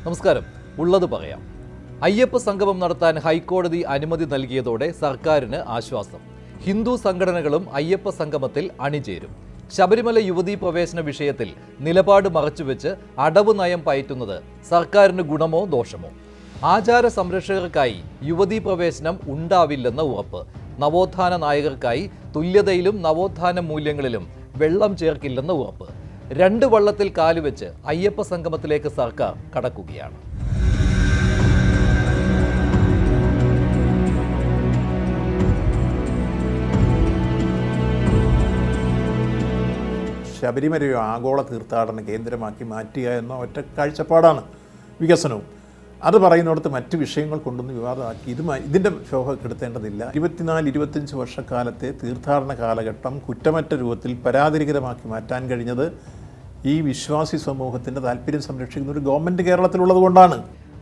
നമസ്കാരം. ഉള്ളത് പറയാം. അയ്യപ്പ സംഗമം നടത്താൻ ഹൈക്കോടതി അനുമതി നൽകിയതോടെ സർക്കാരിന് ആശ്വാസം. ഹിന്ദു സംഘടനകളും അയ്യപ്പ സംഗമത്തിൽ അണിചേരും. ശബരിമല യുവതീ പ്രവേശന വിഷയത്തിൽ നിലപാട് മറച്ചുവെച്ച് അടവ് നയം പയറ്റുന്നത് സർക്കാരിന് ഗുണമോ ദോഷമോ? ആചാര സംരക്ഷകർക്കായി യുവതീ പ്രവേശനം ഉണ്ടാവില്ലെന്ന ഉറപ്പ്. നവോത്ഥാന നായകർക്കായി തുല്യതയിലും നവോത്ഥാന മൂല്യങ്ങളിലും വെള്ളം ചേർക്കില്ലെന്ന ഉറപ്പ്. രണ്ട് വള്ളത്തിൽ കാലുവെച്ച് അയ്യപ്പ സംഗമത്തിലേക്ക് സർക്കാർ കടക്കുകയാണ്. ശബരിമലയോ ആഗോള തീർത്ഥാടന കേന്ദ്രമാക്കി മാറ്റുക എന്ന ഒറ്റ കാഴ്ചപ്പാടാണ് വികസനവും. അത് പറയുന്നിടത്ത് മറ്റ് വിഷയങ്ങൾ കൊണ്ടൊന്ന് വിവാദമാക്കി ഇതിൻ്റെ ശോഭ കെടുത്തേണ്ടതില്ല. 24-25 വർഷക്കാലത്തെ തീർത്ഥാടന കാലഘട്ടം കുറ്റമറ്റ രൂപത്തിൽ പരാതിരഹിതമാക്കി മാറ്റാൻ കഴിഞ്ഞത് ഈ വിശ്വാസി സമൂഹത്തിൻ്റെ താല്പര്യം സംരക്ഷിക്കുന്ന ഒരു ഗവൺമെൻറ് കേരളത്തിലുള്ളത് കൊണ്ടാണ്.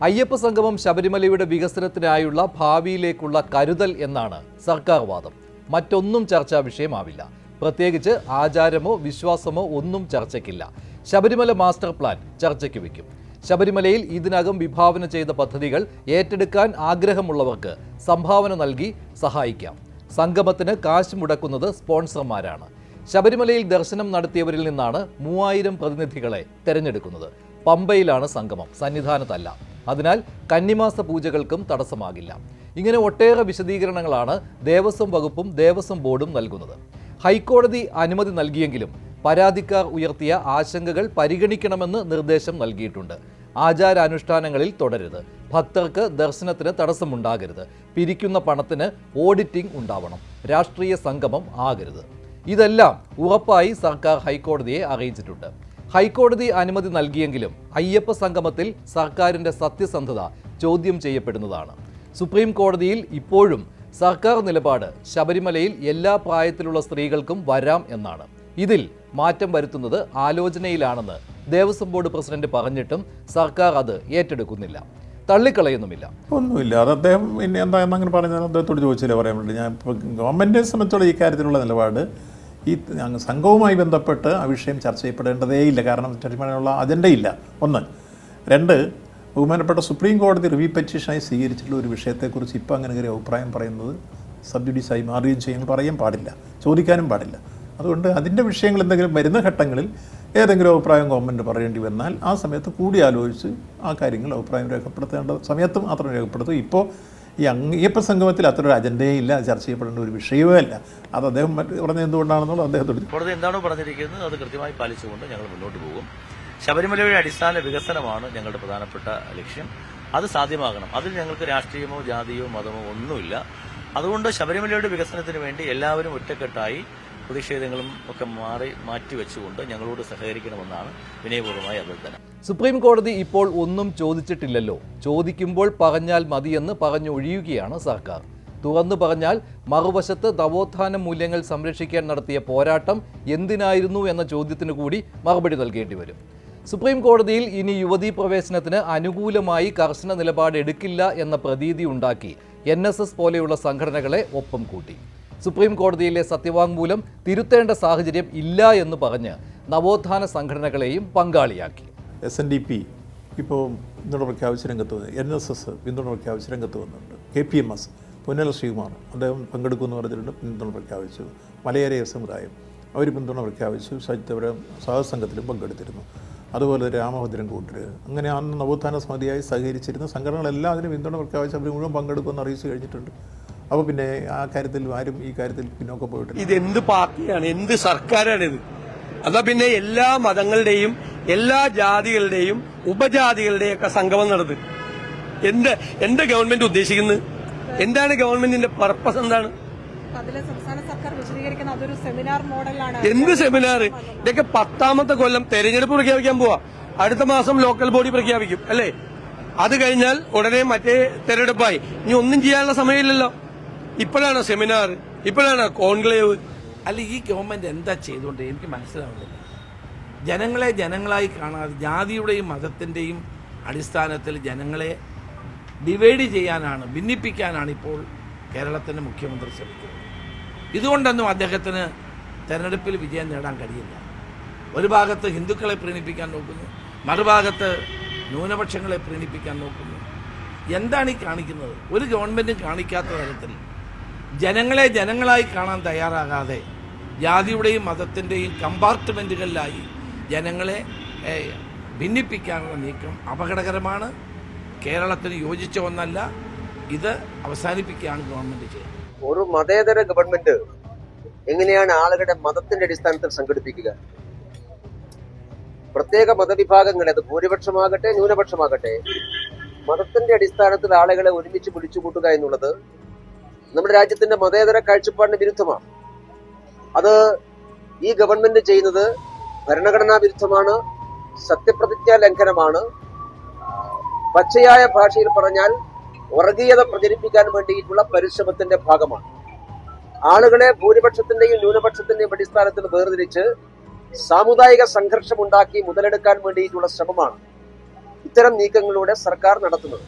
അയ്യപ്പ സംഗമം ശബരിമലയുടെ വികസനത്തിനായുള്ള ഭാവിയിലേക്കുള്ള കരുതൽ എന്നാണ് സർക്കാർ വാദം. മറ്റൊന്നും ചർച്ചാ വിഷയമാവില്ല. പ്രത്യേകിച്ച് ആചാരമോ വിശ്വാസമോ ഒന്നും ചർച്ചയ്ക്കില്ല. ശബരിമല മാസ്റ്റർ പ്ലാൻ ചർച്ചയ്ക്ക് വയ്ക്കും. ശബരിമലയിൽ ഇതിനകം വിഭാവന ചെയ്ത പദ്ധതികൾ ഏറ്റെടുക്കാൻ ആഗ്രഹമുള്ളവർക്ക് സംഭാവന നൽകി സഹായിക്കാം. സംഗമത്തിന് കാശ് മുടക്കുന്നത് സ്പോൺസർമാരാണ്. ശബരിമലയിൽ ദർശനം നടത്തിയവരിൽ നിന്നാണ് 3000 പ്രതിനിധികളെ തെരഞ്ഞെടുക്കുന്നത്. പമ്പയിലാണ് സംഗമം, സന്നിധാനത്തല്ല. അതിനാൽ കന്നിമാസ പൂജകൾക്കും തടസ്സമാകില്ല. ഇങ്ങനെ ഒട്ടേറെ വിശദീകരണങ്ങളാണ് ദേവസ്വം വകുപ്പും ദേവസ്വം ബോർഡും നൽകുന്നത്. ഹൈക്കോടതി അനുമതി നൽകിയെങ്കിലും പരാതിക്കാർ ഉയർത്തിയ ആശങ്കകൾ പരിഗണിക്കണമെന്ന് നിർദ്ദേശം നൽകിയിട്ടുണ്ട്. ആചാരാനുഷ്ഠാനങ്ങളിൽ തുടരരുത്, ഭക്തർക്ക് ദർശനത്തിന് തടസ്സമുണ്ടാകരുത്, പിരിക്കുന്ന പണത്തിന് ഓഡിറ്റിംഗ് ഉണ്ടാവണം, രാഷ്ട്രീയ സംഗമം ആകരുത്. ഇതെല്ലാം ഉറപ്പായി സർക്കാർ ഹൈക്കോടതിയെ അറിയിച്ചിട്ടുണ്ട്. ഹൈക്കോടതി അനുമതി നൽകിയെങ്കിലും അയ്യപ്പ സംഗമത്തിൽ സർക്കാരിൻ്റെ സത്യസന്ധത ചോദ്യം ചെയ്യപ്പെടുന്നതാണ്. സുപ്രീം കോടതിയിൽ ഇപ്പോഴും സർക്കാർ നിലപാട് ശബരിമലയിൽ എല്ലാ പ്രായത്തിലുള്ള സ്ത്രീകൾക്കും വരാം എന്നാണ്. ഇതിൽ മാറ്റം വരുത്തുന്നത് ആലോചനയിലാണെന്ന് ദേവസ്വം ബോർഡ് പ്രസിഡന്റ് പറഞ്ഞിട്ടും സർക്കാർ അത് ഏറ്റെടുക്കുന്നില്ല, തള്ളിക്കളയുന്നുമില്ല. ഒന്നുമില്ല. അത് അദ്ദേഹം പിന്നെ എന്താണെന്നങ്ങനെ പറഞ്ഞാൽ അദ്ദേഹത്തോട് ചോദിച്ചില്ല പറയാൻ വേണ്ടി. ഞാൻ ഇപ്പോൾ ഗവൺമെൻറ്റിനെ സംബന്ധിച്ചുള്ള ഈ കാര്യത്തിലുള്ള നിലപാട് ഈ സംഘവുമായി ബന്ധപ്പെട്ട് ആ വിഷയം ചർച്ച ചെയ്യപ്പെടേണ്ടതേയില്ല. കാരണം ശബരിമലയുള്ള അജണ്ടയില്ല. 1. 2, ബഹുമാനപ്പെട്ട സുപ്രീം കോടതി റിവ്യൂ പെറ്റീഷനായി സ്വീകരിച്ചിട്ടുള്ള ഒരു വിഷയത്തെക്കുറിച്ച് ഇപ്പോൾ അങ്ങനെ ഒരു അഭിപ്രായം പറയുന്നത് സബ്ജുഡീസായി മാറുകയും ചെയ്യാൻ പറയാൻ പാടില്ല, ചോദിക്കാനും പാടില്ല. അതുകൊണ്ട് അതിൻ്റെ വിഷയങ്ങൾ എന്തെങ്കിലും വരുന്ന ഘട്ടങ്ങളിൽ ഏതെങ്കിലും അഭിപ്രായം ഗവൺമെൻറ് പറയേണ്ടി വന്നാൽ ആ സമയത്ത് കൂടി ആലോചിച്ച് ആ കാര്യങ്ങൾ അഭിപ്രായം രേഖപ്പെടുത്തേണ്ട സമയത്ത് മാത്രം രേഖപ്പെടുത്തും. ഇപ്പോൾ ഈ അയ്യപ്പ സംഗമത്തിൽ അത്രയൊരു അജണ്ടയേ ഇല്ല, ചർച്ച ചെയ്യപ്പെടേണ്ട ഒരു വിഷയമേ അല്ല. അത് അദ്ദേഹം പറഞ്ഞത് എന്തുകൊണ്ടാണെന്നുള്ളത് അദ്ദേഹത്തോട്. കോടതി എന്താണോ പറഞ്ഞിരിക്കുന്നത് അത് കൃത്യമായി പാലിച്ചുകൊണ്ട് ഞങ്ങൾ മുന്നോട്ട് പോകും. ശബരിമലയുടെ അടിസ്ഥാന വികസനമാണ് ഞങ്ങളുടെ പ്രധാനപ്പെട്ട ലക്ഷ്യം. അത് സാധ്യമാകണം. അതിൽ ഞങ്ങൾക്ക് രാഷ്ട്രീയമോ ജാതിയോ മതമോ ഒന്നുമില്ല. അതുകൊണ്ട് ശബരിമലയുടെ വികസനത്തിന് വേണ്ടി എല്ലാവരും ഒറ്റക്കെട്ടായി പ്രതിഷേധങ്ങളും ഒക്കെ മാറ്റിവെച്ചുകൊണ്ട് ഞങ്ങളോട് സഹകരിക്കണമെന്നാണ് വിനയപൂർവ്വമായ അഭ്യർത്ഥന. സുപ്രീം കോടതി ഇപ്പോൾ ഒന്നും ചോദിച്ചിട്ടില്ലല്ലോ, ചോദിക്കുമ്പോൾ പറഞ്ഞാൽ മതിയെന്ന് പറഞ്ഞൊഴിയുകയാണ് സർക്കാർ. തുറന്നു പറഞ്ഞാൽ മറുവശത്ത് നവോത്ഥാന മൂല്യങ്ങൾ സംരക്ഷിക്കാൻ നടത്തിയ പോരാട്ടം എന്തിനായിരുന്നു എന്ന ചോദ്യത്തിന് കൂടി മറുപടി നൽകേണ്ടി വരും. സുപ്രീം കോടതിയിൽ ഇനി യുവതീ പ്രവേശനത്തിന് അനുകൂലമായി കർശന നിലപാട് എടുക്കില്ല എന്ന പ്രതീതി ഉണ്ടാക്കി NSS പോലെയുള്ള സംഘടനകളെ ഒപ്പം കൂട്ടി. സുപ്രീം കോടതിയിലെ സത്യവാങ്മൂലം തിരുത്തേണ്ട സാഹചര്യം ഇല്ല എന്ന് പറഞ്ഞ് നവോത്ഥാന സംഘടനകളെയും പങ്കാളിയാക്കി. SNDP ഇപ്പോൾ പിന്തുണ പ്രഖ്യാപിച്ച് രംഗത്ത് വന്നു. NSS പിന്തുണ പ്രഖ്യാപിച്ച് രംഗത്ത് വന്നിട്ടുണ്ട്. KPMS പൊന്നല ശ്രീകുമാർ അദ്ദേഹം പങ്കെടുക്കുമെന്ന് പറഞ്ഞിട്ടുണ്ട്, പിന്തുണ പ്രഖ്യാപിച്ചു. മലയാളി സമുദായം അവർ പിന്തുണ പ്രഖ്യാപിച്ചു. ശൈത്യപുരം സഹസംഘത്തിലും പങ്കെടുത്തിരുന്നു. അതുപോലെ രാമഭദ്രൻ കൂട്ടർ, അങ്ങനെ അന്ന് നവോത്ഥാന സമിതിയായി സഹകരിച്ചിരുന്ന സംഘടനകളെല്ലാം അതിന് പിന്തുണ പ്രഖ്യാപിച്ച് അവർ മുഴുവൻ പങ്കെടുക്കുമെന്ന് അറിയിച്ചു കഴിഞ്ഞിട്ടുണ്ട്. അപ്പോൾ പിന്നെ ആ കാര്യത്തിൽ ആരും ഈ കാര്യത്തിൽ പിന്നോക്കം പോയിട്ടില്ല. ഇതെന്ത് പാർട്ടിയാണ്, എന്ത് സർക്കാരാണിത്? അതാ പിന്നെ എല്ലാ മതങ്ങളുടെയും എല്ലാ ജാതികളുടെയും ഉപജാതികളുടെയും ഒക്കെ സംഗമം നടത്തും. എന്താ ഗവൺമെന്റ് ഉദ്ദേശിക്കുന്നത്? എന്താണ് ഗവൺമെന്റിന്റെ പർപ്പസ്? എന്താണ് എന്ത് സെമിനാർ? ഇതൊക്കെ 10ാമത്തെ കൊല്ലം തെരഞ്ഞെടുപ്പ് പ്രഖ്യാപിക്കാൻ പോവാ. അടുത്ത മാസം ലോക്കൽ ബോഡി പ്രഖ്യാപിക്കും അല്ലേ? അത് കഴിഞ്ഞാൽ ഉടനെ മറ്റേ തെരഞ്ഞെടുപ്പായി. ഇനി ഒന്നും ചെയ്യാനുള്ള സമയമില്ലല്ലോ. ഇപ്പോഴാണ് സെമിനാർ, ഇപ്പോഴാണ് കോൺക്ലേവ്. അല്ല, ഈ ഗവൺമെന്റ് എന്താ ചെയ്തുകൊണ്ട് എനിക്ക് മനസ്സിലാവുന്നില്ല. ജനങ്ങളെ ജനങ്ങളായി കാണാതെ ജാതിയുടെയും മതത്തിന്റെയും അടിസ്ഥാനത്തിൽ ജനങ്ങളെ ഡിവൈഡ് ചെയ്യാനാണ്, ഭിന്നിപ്പിക്കാനാണ് ഇപ്പോൾ കേരളത്തിന്റെ മുഖ്യമന്ത്രി ശ്രമിക്കുന്നത്. ഇതുകൊണ്ടൊന്നും അദ്ദേഹത്തിന് തെരഞ്ഞെടുപ്പിൽ വിജയം നേടാൻ കഴിയില്ല. ഒരു ഭാഗത്ത് ഹിന്ദുക്കളെ പ്രീണിപ്പിക്കാൻ നോക്കുന്നു, മറുഭാഗത്ത് ന്യൂനപക്ഷങ്ങളെ പ്രീണിപ്പിക്കാൻ നോക്കുന്നു. എന്താണ് ഈ കാണിക്കുന്നത്? ഒരു ഗവൺമെൻറ്റും കാണിക്കാത്ത തരത്തിൽ ജനങ്ങളെ ജനങ്ങളായി കാണാൻ തയ്യാറാകാതെ ജാതിയുടെയും മതത്തിൻ്റെയും കമ്പാർട്ട്മെൻറ്റുകളിലായി ജനങ്ങളെ ഭിന്നിപ്പിക്കാനുള്ള നീക്കം അപകടകരമാണ്. കേരളത്തിന് യോജിച്ച ഒന്നല്ല. ഇത് അവസാനിപ്പിക്കുകയാണ് ഗവൺമെൻറ് ചെയ്യുന്നത്. ഒരു മതേതര ഗവൺമെന്റ് എങ്ങനെയാണ് ആളുകളുടെ മതത്തിന്റെ അടിസ്ഥാനത്തിൽ സംഘടിപ്പിക്കുക? പ്രത്യേക മതവിഭാഗങ്ങളെ, അത് ഭൂരിപക്ഷമാകട്ടെ ന്യൂനപക്ഷമാകട്ടെ, മതത്തിന്റെ അടിസ്ഥാനത്തിൽ ആളുകളെ ഒരുമിച്ച് പിടിച്ചുകൂട്ടുക എന്നുള്ളത് നമ്മുടെ രാജ്യത്തിന്റെ മതേതര കാഴ്ചപ്പാടിന് വിരുദ്ധമാണ്. അത് ഈ ഗവൺമെന്റ് ചെയ്യുന്നത് ഭരണഘടനാ വിരുദ്ധമാണ്, സത്യപ്രതിജ്ഞാ ലംഘനമാണ്. പച്ചയായ ഭാഷയിൽ പറഞ്ഞാൽ വർഗീയത പ്രചരിപ്പിക്കാൻ വേണ്ടിയിട്ടുള്ള പരിശ്രമത്തിന്റെ ഭാഗമാണ്. ആളുകളെ ഭൂരിപക്ഷത്തിന്റെയും ന്യൂനപക്ഷത്തിന്റെയും അടിസ്ഥാനത്തിൽ വേർതിരിച്ച് സാമുദായിക സംഘർഷം ഉണ്ടാക്കി മുതലെടുക്കാൻ വേണ്ടിയിട്ടുള്ള ശ്രമമാണ് ഇത്തരം നീക്കങ്ങളിലൂടെ സർക്കാർ നടത്തുന്നത്.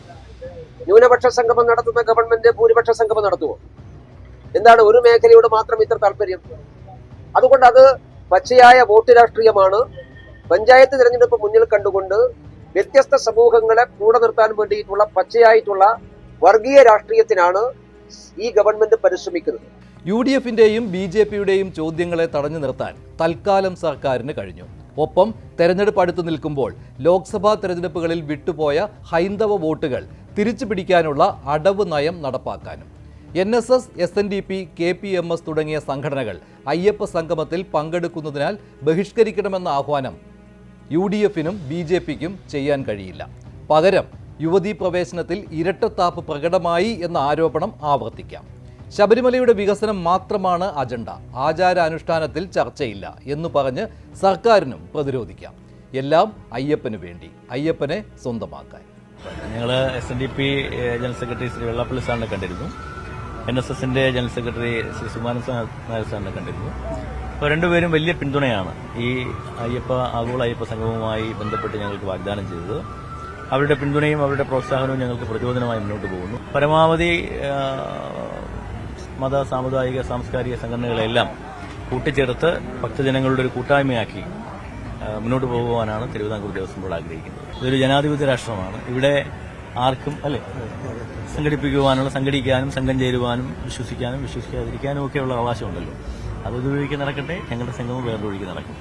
ന്യൂനപക്ഷ സംഗമം നടത്തുന്ന ഗവൺമെന്റ് ഭൂരിപക്ഷ സംഗമം നടത്തുമോ? എന്താണ് ഒരു മേഖലയോട് മാത്രം ഇത്ര താല്പര്യം? അതുകൊണ്ട് അത് പച്ചയായ വോട്ട് രാഷ്ട്രീയമാണ്. പഞ്ചായത്ത് തിരഞ്ഞെടുപ്പ് മുന്നിൽ കണ്ടുകൊണ്ട് വ്യത്യസ്ത സമൂഹങ്ങളെ കൂടെ നിർത്താൻ വേണ്ടിയിട്ടുള്ള പച്ചയായിട്ടുള്ള വർഗീയ രാഷ്ട്രീയത്തിനാണ് ഈ ഗവൺമെന്റ് പരിശ്രമിക്കുന്നത്. UDFന്റെയും BJPയുടെയും ചോദ്യങ്ങളെ തടഞ്ഞു നിർത്താൻ തൽക്കാലം സർക്കാരിന് കഴിഞ്ഞു. ഒപ്പം തെരഞ്ഞെടുപ്പ് അടുത്തു നിൽക്കുമ്പോൾ ലോക്സഭാ തെരഞ്ഞെടുപ്പുകളിൽ വിട്ടുപോയ ഹൈന്ദവ വോട്ടുകൾ തിരിച്ചു പിടിക്കാനുള്ള അടവ് നയം നടപ്പാക്കാനും. NSS, SNDP, KPMS തുടങ്ങിയ സംഘടനകൾ അയ്യപ്പ സംഗമത്തിൽ പങ്കെടുക്കുന്നതിനാൽ ബഹിഷ്കരിക്കണമെന്ന ആഹ്വാനം UDFനും BJPക്കും ചെയ്യാൻ കഴിയില്ല. പകരം യുവതീ പ്രവേശനത്തിൽ ഇരട്ടത്താപ്പ് പ്രകടമായി എന്ന ആരോപണം ആവർത്തിക്കാം. ശബരിമലയുടെ വികസനം മാത്രമാണ് അജണ്ട, ആചാരാനുഷ്ഠാനത്തിൽ ചർച്ചയില്ല എന്ന് പറഞ്ഞ് സർക്കാരിനും പ്രതിരോധിക്കാം. എല്ലാം അയ്യപ്പന് വേണ്ടി, അയ്യപ്പനെ സ്വന്തമാക്കാൻ. ഞങ്ങൾ SNDP general secretary Shri Vellappally സാറിനെ കണ്ടിരുന്നു. NSSന്റെ ജനറൽ സെക്രട്ടറി ശ്രീ സുമാനൻ നായർ സാറിനെ കണ്ടിരുന്നു. അപ്പോൾ രണ്ടുപേരും വലിയ പിന്തുണയാണ് ഈ ആഗോള അയ്യപ്പ സംഗമവുമായി ബന്ധപ്പെട്ട് ഞങ്ങൾക്ക് വാഗ്ദാനം ചെയ്തത്. അവരുടെ പിന്തുണയും അവരുടെ പ്രോത്സാഹനവും ഞങ്ങൾക്ക് പ്രചോദനമായി മുന്നോട്ട് പോകുന്നു. പരമാവധി മത, സാമുദായിക, സാംസ്കാരിക സംഘടനകളെല്ലാം കൂട്ടിച്ചേർത്ത് ഭക്തജനങ്ങളുടെ ഒരു കൂട്ടായ്മയാക്കി മുന്നോട്ട് പോകുവാനാണ് തിരുവിതാംകൂർ ദേവസ്വം ബോർഡ് ആഗ്രഹിക്കുന്നത്. ഇതൊരു ജനാധിപത്യ രാഷ്ട്രമാണ്. ഇവിടെ ആർക്കും സംഘടിക്കാനും സംഘം ചേരുവാനും വിശ്വസിക്കാനും വിശ്വസിക്കാതിരിക്കാനും ഒക്കെയുള്ള അവകാശമുണ്ടല്ലോ. അത് ഉപയോഗിച്ച് നടക്കട്ടെ. ഞങ്ങളുടെ സംഘം വേറൊരു ഒഴുകി നടക്കും.